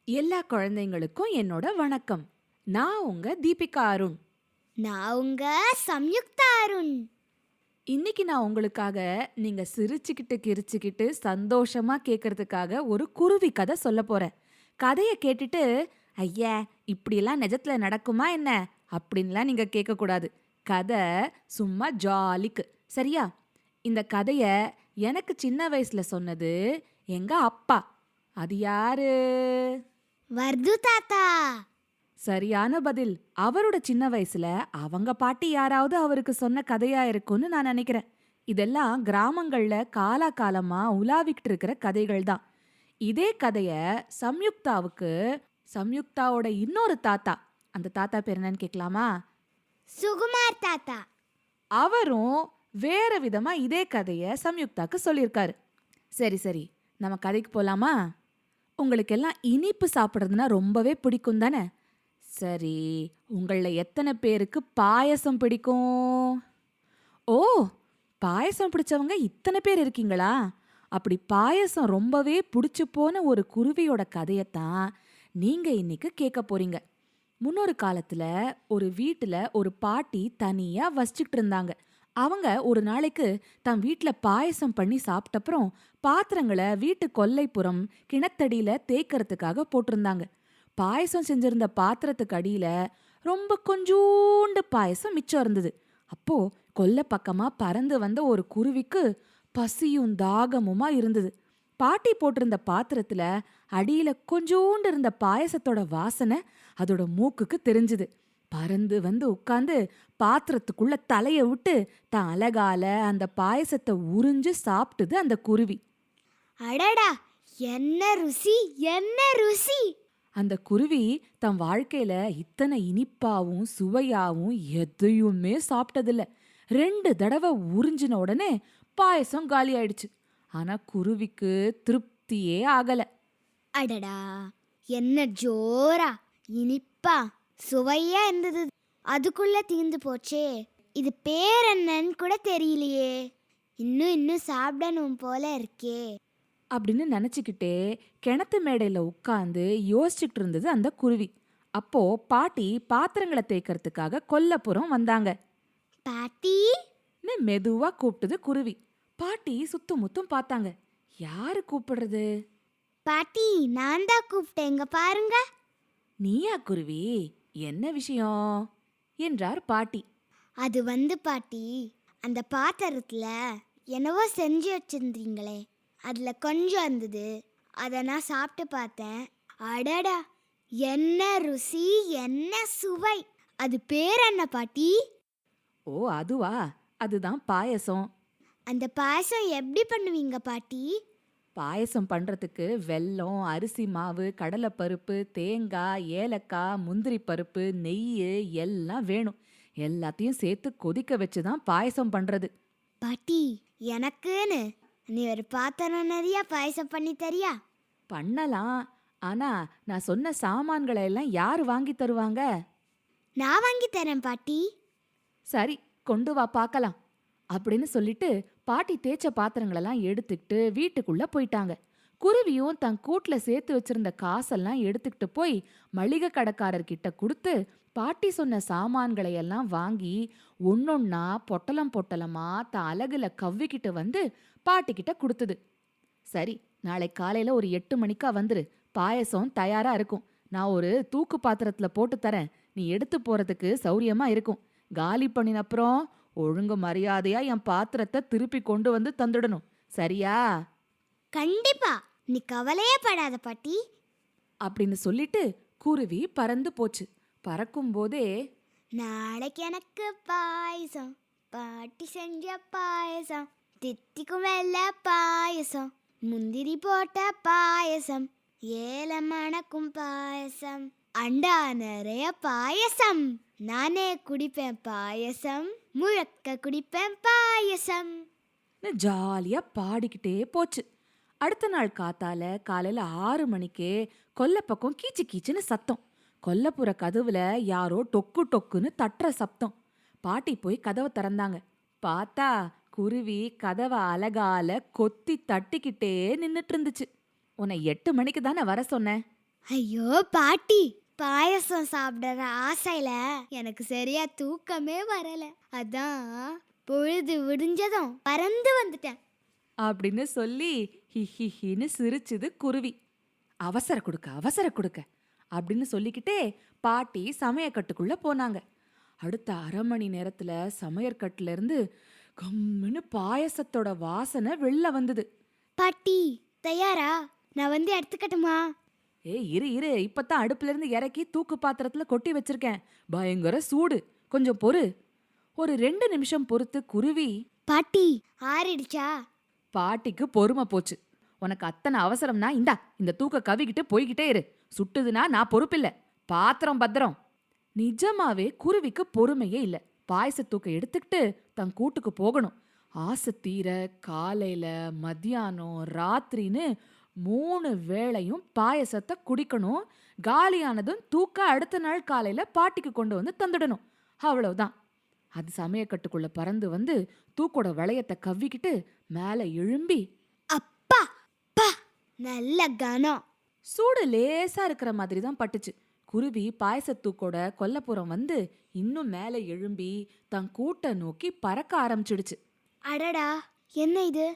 எல்லா குழந்தைங்களுக்கும் என்னோட வணக்கம். நான் உங்க தீபிகா அருண். நான் உங்க சம்யுக்தா அருண். இன்னைக்கு நான் உங்களுக்காக நீங்க சிரிச்சுக்கிட்டு கிரிச்சுக்கிட்டு சந்தோஷமா கேட்கறதுக்காக ஒரு குருவி கதை சொல்ல போறேன். கதைய கேட்டுட்டு ஐயா இப்படியெல்லாம் நிஜத்துல நடக்குமா என்ன அப்படின்லாம் நீங்க கேட்கக்கூடாது. கதை சும்மா ஜாலிக்கு சரியா? இந்த கதைய எனக்கு சின்ன வயசுல சொன்னது எங்க அப்பா. அது யாரு? வர்து தாத்தா. சரியான பதில். அவரோட சின்ன வயசுல அவங்க பாட்டி யாராவது அவருக்கு சொன்ன கதையா இருக்கும்னு நான் நினைக்கிறேன். இதெல்லாம் கிராமங்கள்ல காலாகாலமா உலாவிக்கிட்டு இருக்கிற கதைகள் தான். இதே கதைய சம்யுக்தாவுக்கு சம்யுக்தாவோட இன்னொரு தாத்தா, அந்த தாத்தா பேர் என்னன்னு கேட்கலாமா? சுகுமார் தாத்தா. அவரும் வேற விதமா இதே கதைய சம்யுக்தாக்கு சொல்லியிருக்காரு. சரி சரி, நம்ம கதைக்கு போலாமா? உங்களுக்கு எல்லாம் இனிப்பு சாப்பிட்றதுனா ரொம்பவே பிடிக்கும் தானே? சரி, உங்கள எத்தனை பேருக்கு பாயசம் பிடிக்கும்? ஓ, பாயசம் பிடிச்சவங்க இத்தனை பேர் இருக்கீங்களா? அப்படி பாயசம் ரொம்பவே பிடிச்சு போன ஒரு குருவியோட கதையத்தான் நீங்க இன்னைக்கு கேட்க போறீங்க. முன்னொரு காலத்துல ஒரு வீட்டுல ஒரு பாட்டி தனியா வசிச்சுக்கிட்டு இருந்தாங்க. அவங்க ஒரு நாளைக்கு தன் வீட்ல பாயசம் பண்ணி சாப்பிட்டப்புறம் பாத்திரங்களை வீட்டு கொல்லைப்புறம் கிணத்தடியில தேய்க்கறதுக்காக போட்டிருந்தாங்க. பாயசம் செஞ்சிருந்த பாத்திரத்துக்கு அடியில ரொம்ப கொஞ்சூண்டு பாயசம் மிச்சம் இருந்தது. அப்போ கொல்லை பக்கமா பறந்து வந்த ஒரு குருவிக்கு பசியும் தாகமுமா இருந்தது. பாட்டி போட்டிருந்த பாத்திரத்துல அடியில கொஞ்சூண்டு இருந்த பாயசத்தோட வாசனை அதோட மூக்குக்கு தெரிஞ்சுது. பறந்து வந்து உட்கார்ந்து பாத்திரத்துக்குள்ள தலைய விட்டு தான் அலகால அந்த பாயசத்தை உறிஞ்சு சாப்பிட்டுது அந்த குருவி. அடடா, என்ன ருசி, என்ன ருசி! அந்த குருவி தன் வாழ்க்கையில இத்தனை இனிப்பாவும் சுவையாவும் எதையுமே சாப்பிட்டதில்ல. 2 தடவை உறிஞ்சின உடனே பாயசம் காலி ஆயிடுச்சு. ஆனா குருவிக்கு திருப்தியே ஆகல. அடடா, என்ன ஜோரா, இனிப்பா, சுவையா இருந்தது. அதுக்குள்ள தீந்து போச்சே. இது பேர் என்னன்னு கூட தெரியலையே. இன்னும் இன்னும் சாப்பிடணும் போல இருக்கே. அப்படின்னு நினைச்சுக்கிட்டே கிணத்து மேடையில உட்கார்ந்து யோசிச்சுட்டு இருந்தது அந்த குருவி. அப்போ பாட்டி பாத்திரங்களை தேய்க்கறதுக்காக கொல்லப்புறம் வந்தாங்க. பாட்டி. மெதுவா கூப்பிட்டது குருவி. பாட்டி சுத்தும் முத்தும் பார்த்தாங்க. யாரு கூப்பிடுறது? பாட்டி, நான் தான் கூப்பிட்டேங்க பாருங்க. நீயா குருவி? என்ன விஷயம் என்றார் பாட்டி. அது வந்து பாட்டி, அந்த பாத்திரத்துல என்னவோ செஞ்சு வச்சிருந்தீங்களே, அதுல கொஞ்சம் இருந்தது. அதை நான் சாப்பிட்டு பார்த்தேன். அடடா, என்ன ருசி, என்ன சுவை! அது பேர் என்ன பாட்டி? ஓ அதுவா? அதுதான் பாயசம். அந்த பாயசம் எப்படி பண்ணுவீங்க பாட்டி? பாயசம் பண்றதுக்கு வெல்லம், அரிசி மாவு, கடலைப்பருப்பு, தேங்காய், ஏலக்காய், முந்திரி பருப்பு, நெய் எல்லாம் வேணும். எல்லாத்தையும் சேர்த்து கொதிக்க வச்சு தான் பாயசம் பண்றது. பாட்டி, எனக்குன்னு நீ ஒரு பாத்திரம் நிறைய பாயசம் பண்ணி தரியா? பண்ணலாம். ஆனா நான் சொன்ன சாமான்களை எல்லாம் யார் வாங்கி தருவாங்க? நான் வாங்கி தரேன் பாட்டி. சரி, கொண்டு வா பார்க்கலாம் அப்படின்னு சொல்லிட்டு பாட்டி தேய்ச்ச பாத்திரங்களெல்லாம் எடுத்துக்கிட்டு வீட்டுக்குள்ள போயிட்டாங்க. குருவியும் தன் கூட்டுல சேர்த்து வச்சிருந்த காசெல்லாம் எடுத்துக்கிட்டு போய் மளிகை கடைக்காரர்கிட்ட கொடுத்து பாட்டி சொன்ன சாமான்களை எல்லாம் வாங்கி ஒன்னொன்னா பொட்டலம் பொட்டலமா தன் அலகுல கவ்விக்கிட்டு வந்து பாட்டி கிட்ட கொடுத்தது. சரி, நாளை காலையில ஒரு 8 மணிக்கா வந்துரு. பாயசம் தயாரா இருக்கும். நான் ஒரு தூக்கு பாத்திரத்துல போட்டு தரேன். நீ எடுத்து போறதுக்கு சௌரியமா இருக்கும். காலி பண்ணின அப்புறம் ஒழுங்கு மரியாதையா என் பாத்திரத்தை திருப்பி கொண்டு வந்து தந்துடணும். சரியா? கண்டிப்பா, நீ கவலையே படாத பாட்டி. அப்படின்னு சொல்லிட்டு குருவி பறந்து போச்சு. பறக்கும் போதே நாளைக்கு எனக்கு பாயசம், பாட்டி செஞ்ச பாயசம், தித்திக்கும் வெள்ளை பாயசம், முந்திரி போட்ட பாயசம், ஏல மணக்கும் பாயசம், அண்டா நிறைய பாயசம், நானே குடிப்பேன் பாயசம், முழக்க குடிப்பேன் பாயசம். ஜாலியா பாடிக்கிட்டே போச்சு. அடுத்த நாள் காலையில 6 மணிக்கே கொல்லை பக்கம் கீச்சு கீச்சுன்னு சத்தம். கொல்லைப்புற கதவுல யாரோ டொக்கு டொக்குன்னு தட்டுற சப்தம். பாட்டி போய் கதவை திறந்தாங்க. பார்த்தா குருவி கதவை அலகால கொத்தி தட்டிக்கிட்டே நின்னுட்டு இருந்துச்சு. உன்னை 8 மணிக்கு தானே வர சொன்னேன். ஐயோ பாட்டி, பாயசம் சாப்பிடுற ஆசையில எனக்கு சரியா தூக்கமே வரல. அதான் பொழுது விடிஞ்சதும் பறந்து வந்துட்டேன். அப்படின்னு சொல்லி ஹின்னு சிரிச்சுது குருவி. அவசர கொடுக்க அப்படின்னு சொல்லிக்கிட்டே பாட்டி சமையக்கட்டுக்குள்ள போனாங்க. அடுத்த அரை மணி நேரத்துல சமையற்கட்டுல இருந்து கம்முன்னு பாயசத்தோட வாசனை வெளில வந்தது. பாட்டி தயாரா? நான் வந்து எடுத்துக்கட்டுமா? இரு இப்பதான் அடுப்புல இருந்து இறக்கி தூக்கு பாத்திரத்துல கொட்டி வச்சிருக்கேன். பயங்கர சூடு, கொஞ்சம் பொறு. ஒரு 2 நிமிஷம் பொறுத்து குருவி. பாட்டி ஆறிடுச்சா? பாட்டிக்கு பொறுமை போச்சு. உனக்கு அத்தனை அவசரம்னா இந்த தூக்க கவிக்கிட்டு போய்கிட்டே இரு. சுட்டுதுன்னா நான் பொறுப்பில்ல. பாத்திரம் பத்திரம். நிஜமாவே குருவிக்கு பொறுமையே இல்ல. பாயச தூக்க எடுத்துக்கிட்டு தன் கூட்டுக்கு போகணும். ஆசை தீர காலையில மத்தியானம் ராத்திரின்னு 3 வேளையும் பாயசத்தை குடிக்கணும். காலியானதும் தூக்க அடுத்த நாள் காலையில பாட்டிக்கு கொண்டு வந்து தந்துடணும். அவ்வளவுதான். அது சமயக்கட்டுக்குள்ள பறந்து வந்து தூக்கோட வளையத்தை கவ்விக்கிட்டு மேல எழும்பி, அப்பா பா, நல்ல கனம். சூடு லேசா இருக்கிற மாதிரி தான் பட்டுச்சு. குருவி பாயசத்தூக்கோட கொல்லப்புறம் வந்து இன்னும் மேல எழும்பி தன் கூட்டை நோக்கி பறக்க ஆரம்பிச்சிடுச்சு. அடடா, என்ன இது?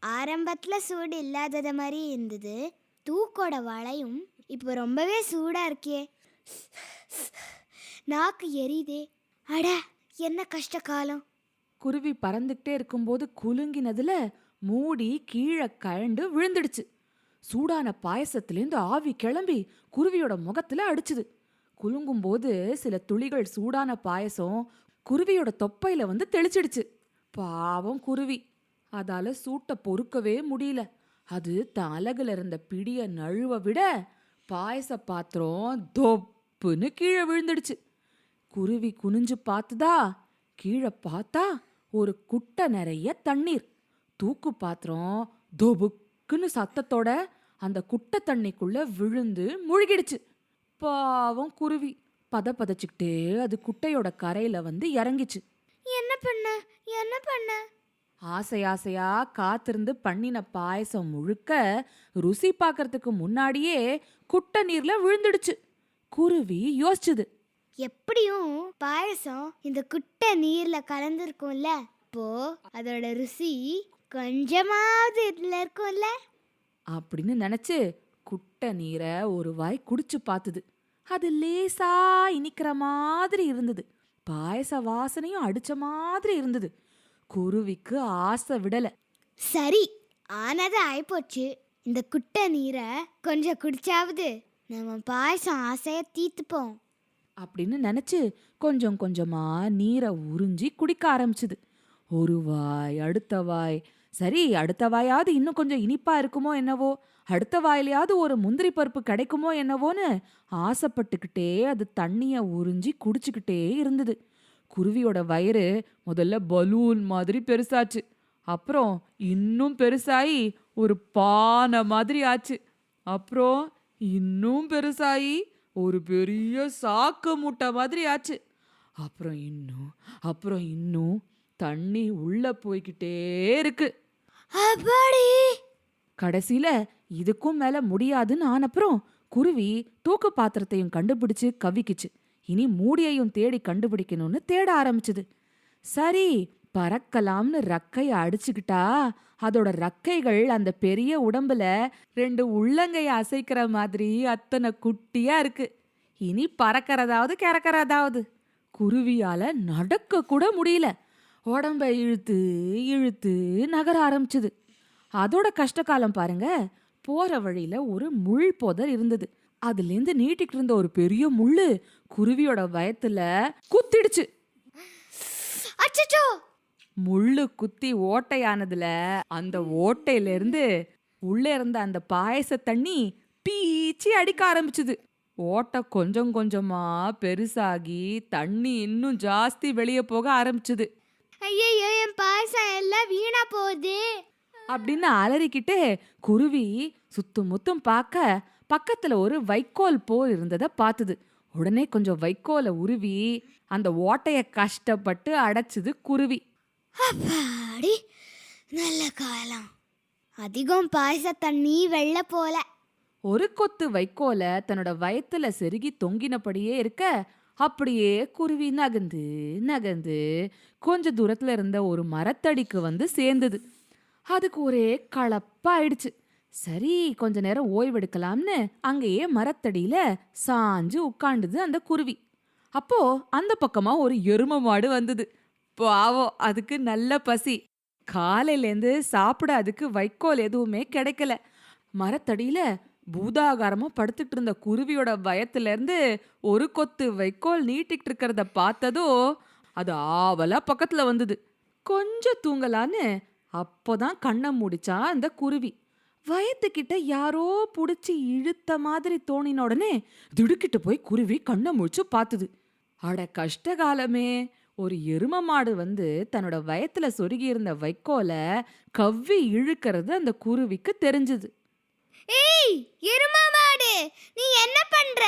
ஆரம்பத்துல சூடு இல்லாதத மாதிரி இருந்தது. தூக்கோட வளையும் இப்போ ரொம்பவே சூடா இருக்கே. நாக்கு எரியுதே. அட, என்ன கஷ்ட காலம். குருவி பறந்துகிட்டே இருக்கும்போது குலுங்கினதுல மூடி கீழே கழண்டு விழுந்துடுச்சு. சூடான பாயசத்திலேருந்து ஆவி கிளம்பி குருவியோட முகத்துல அடிச்சுது. குலுங்கும்போது சில துளிகள் சூடான பாயசம் குருவியோட தொப்பையில வந்து தெளிச்சிடுச்சு. பாவம் குருவி, அதால சூட்டை பொறுக்கவே முடியல. அது தன் அலகுல இருந்த பிடிய நழுவ விட பாயச பாத்திரம் தொப்புன்னு கீழே விழுந்துடுச்சு. குருவி குனிஞ்சு பார்த்துதா, கீழே பார்த்தா ஒரு குட்டை நிறைய தண்ணீர். தூக்கு பாத்திரம் தொபுக்குன்னு சத்தத்தோட அந்த குட்டை தண்ணிக்குள்ள விழுந்து முழுகிடுச்சு. பாவம் குருவி பதச்சிக்கிட்டே அது குட்டையோட கரையில வந்து இறங்கிச்சு. என்ன பண்ண? ஆசையா காத்திருந்து பண்ணின பாயசம் முழுக்க ருசி பார்க்கறதுக்கு முன்னாடியே குட்டை நீர்ல விழுந்துடுச்சு. குருவி யோசிச்சுது, எப்படியும் பாயசம் இந்த குட்டை நீர்ல கலந்துருக்கும்ல, அப்போ அதோட ருசி கொஞ்சமாவது இதுல இருக்கும்ல அப்படின்னு நினைச்சு குட்டை நீரை ஒரு வாய் குடிச்சு பார்த்துது. அது லேசா இனிக்கிற மாதிரி இருந்தது. பாயச வாசனையும் அடிச்ச மாதிரி இருந்தது. குருவிக்கு ஆசை விடல. சரி, ஆனது ஆயிப்போச்சு. இந்த குட்டை நீரை கொஞ்சம் குடிச்சாவது நம்ம பாயசம் ஆசைய தீத்துப்போம் அப்படின்னு நினைச்சு கொஞ்சம் கொஞ்சமா நீரை உறிஞ்சி குடிக்க ஆரம்பிச்சுது. ஒரு வாய், அடுத்த வாய். சரி, அடுத்த வாயாவது இன்னும் கொஞ்சம் இனிப்பா இருக்குமோ என்னவோ, அடுத்த வாயிலையாவது ஒரு முந்திரி பருப்பு கிடைக்குமோ என்னவோன்னு ஆசைப்பட்டுக்கிட்டே அது தண்ணிய உறிஞ்சி குடிச்சுக்கிட்டே இருந்தது. குருவியோட வயிறு முதல்ல பலூன் மாதிரி பெருசாச்சு. அப்புறம் இன்னும் பெருசாயி ஒரு பானை மாதிரி ஆச்சு. அப்புறம் இன்னும் பெருசாயி ஒரு பெரிய சாக்கு மூட்டை மாதிரி ஆச்சு. அப்புறம் இன்னும் தண்ணி உள்ள போய்கிட்டே இருக்கு. கடைசியில இதுக்கும் மேல முடியாதுன்னு ஆனப்புறம் குருவி தூக்கு பாத்திரத்தையும் கண்டுபிடிச்சு கவ்விக்குச்சு. இனி மூடியையும் தேடி கண்டுபிடிக்கணும்னு தேட ஆரம்பிச்சுது. சரி, பறக்கலாம்னு ரக்கைய அடிச்சுக்கிட்டா அதோட ரக்கைகள் அந்த பெரிய உடம்புல 2 உள்ளங்கைய அசைக்கிற மாதிரி அத்தனை குட்டியா இருக்கு. இனி பறக்கிறதாவது கிறக்கிறதாவது. குருவியால நடக்க கூட முடியல. உடம்ப இழுத்து இழுத்து நகர ஆரம்பிச்சுது. அதோட கஷ்டகாலம் பாருங்க. போற வழியில ஒரு முள் புதர் இருந்தது. அதுலேருந்து நீட்டிட்டு இருந்த ஒரு பெரிய முள்ளு குருவியோட வயத்துல குத்திடுச்சு. அச்சச்சோ! முள்ளு குத்தி ஓட்டையானதுல அந்த ஓட்டையில இருந்து உள்ள இருந்த அந்த பாயச தண்ணி பீச்சி அடிக்க ஆரம்பிச்சுது. ஓட்டை கொஞ்சம் கொஞ்சமா பெருசாகி தண்ணி இன்னும் ஜாஸ்தி வெளியே போக ஆரம்பிச்சுது. ஐயோ, என் பாயசம் எல்லாம் வீணா போகுது அப்படின்னு அலறிக்கிட்டே குருவி சுத்தும் முத்தும் பார்க்க பக்கத்துல ஒரு வைக்கோல் போல் இருந்ததை பார்த்தது. உடனே கொஞ்சம் வைக்கோலை உருவி அந்த ஓட்டைய கஷ்டப்பட்டு அடைச்சுது குருவி. அப்பாடி, நல்ல காலம். அதிகம் பாயச தண்ணி வெள்ள போல. ஒரு கொத்து வைக்கோல தன்னோட வயத்துல செருகி தொங்கினபடியே இருக்க, அப்படியே குருவி நகர்ந்து நகர்ந்து கொஞ்ச தூரத்துல இருந்த ஒரு மரத்தடிக்கு வந்து சேர்ந்தது. அதுக்கு ஒரே களைப்பா ஆயிடுச்சு. சரி, கொஞ்ச நேரம் ஓய்வெடுக்கலாம்னு அங்கேயே மரத்தடியில சாஞ்சு உட்கார்ந்தது அந்த குருவி. அப்போ அந்த பக்கமா ஒரு எரும மாடு வந்தது. பாவம், அதுக்கு நல்ல பசி. காலையிலேருந்து சாப்பிட அதுக்கு வைக்கோல் எதுவுமே கிடைக்கல. மரத்தடியில பூதாகாரமா படுத்துட்டு இருந்த குருவியோட வயத்துல இருந்து ஒரு கொத்து வைக்கோல் நீட்டிட்டு இருக்கிறத பார்த்ததும் அது ஆவலா பக்கத்துல வந்தது. கொஞ்சம் தூங்கலான்னு அப்போதான் கண்ணை மூடிச்சான் அந்த குருவி. வயத்துக்கிட்ட யாரோ புடிச்சு இழுத்த மாதிரி தோணின உடனே திடுக்கிட்டு போய் குருவி கண்ணை முழிச்சு பார்த்தது. அட கஷ்டகாலமே! ஒரு எரும மாடு வந்து தன்னோட வயத்துல சொருகி இருந்த வைக்கோல கவ்வி இழுக்கிறது அந்த குருவிக்கு தெரிஞ்சது. ஏய் எருமை மாடு, நீ என்ன பண்ற?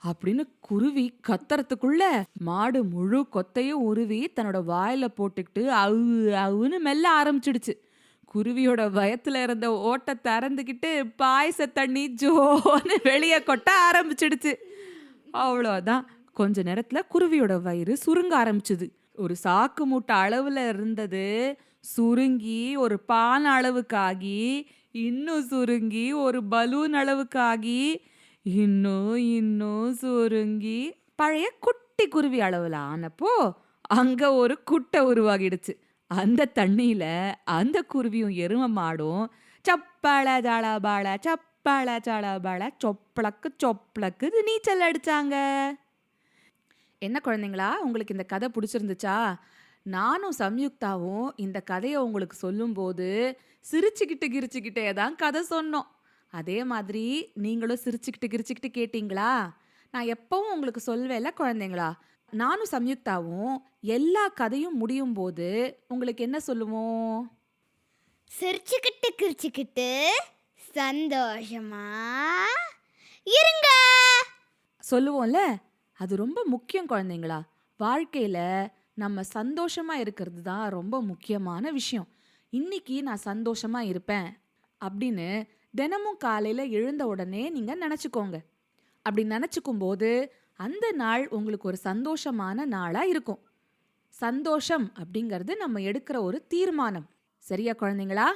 அப்படின்னு குருவி கத்துறதுக்குள்ள மாடு முழு கொத்தையும் உருவி தன்னோட வாயில போட்டுக்கிட்டு அவு அவுன்னு மெல்ல ஆரம்பிச்சிடுச்சு. குருவியோட வயத்துல இருந்த ஓட்டை திறந்துக்கிட்டு பாயச தண்ணி ஜோன்னு வெளியே கொட்ட ஆரம்பிச்சிடுச்சு. அவ்வளோதான், கொஞ்ச நேரத்துல குருவியோட வயிறு சுருங்க ஆரம்பிச்சுது. ஒரு சாக்கு மூட்டை அளவுல இருந்தது சுருங்கி ஒரு பானை அளவுக்கு ஆகி, இன்னும் சுருங்கி ஒரு பலூன் அளவுக்கு ஆகி, இன்னும் இன்னும் சுருங்கி பழைய குட்டி குருவி அளவுல ஆனப்போ அங்க ஒரு குட்டை உருவாகிடுச்சு. அந்த தண்ணியில அந்த குருவியும் எரும மாடும் சப்பள ஜாலபாள சப்பள ஜாலபாள சொப்பளக்கு சொப்பளக்கு நீச்சல் அடிச்சாங்க. என்ன குழந்தைங்களா, உங்களுக்கு இந்த கதை பிடிச்சிருந்துச்சா? நானும் சம்யுக்தாவும் இந்த கதையை உங்களுக்கு சொல்லும்போது சிரிச்சுக்கிட்டு கிரிச்சுக்கிட்டே தான் கதை சொன்னோம். அதே மாதிரி நீங்களும் சிரிச்சுக்கிட்டு கிரிச்சுக்கிட்டு கேட்டீங்களா? நான் எப்பவும் உங்களுக்கு சொல்வேல குழந்தைங்களா, நானும் சம்யுக்தாவும் எல்லா கதையும் முடியும் போது உங்களுக்கு என்ன சொல்லுவோம்? சிரிச்சுக்கிட்டு கிரிச்சுக்கிட்டு சந்தோஷமா இருங்க சொல்லுவோம்ல. அது ரொம்ப முக்கியம் குழந்தைங்களா. வாழ்க்கையில நம்ம சந்தோஷமா இருக்கிறது தான் ரொம்ப முக்கியமான விஷயம். இன்னைக்கு நான் சந்தோஷமா இருப்பேன் அப்படின்னு தினமும் காலையில எழுந்த உடனே நீங்க நினைச்சுக்கோங்க. அப்படி நினைச்சுக்கும் போது அந்த நாள் உங்களுக்கு ஒரு சந்தோஷமான நாளா இருக்கும். சந்தோஷம் அப்படிங்கிறது நம்ம எடுக்கிற ஒரு தீர்மானம். சரியா குழந்தைங்களா?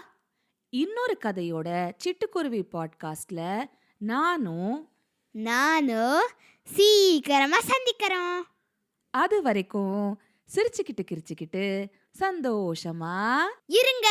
இன்னொரு கதையோட சிட்டுக்குருவி பாட்காஸ்ட்ல நானும் நானும் சீக்கிரமா சந்திக்கிறோம். அது வரைக்கும் சிரிச்சுக்கிட்டு கிரிச்சுக்கிட்டு சந்தோஷமா இருங்க.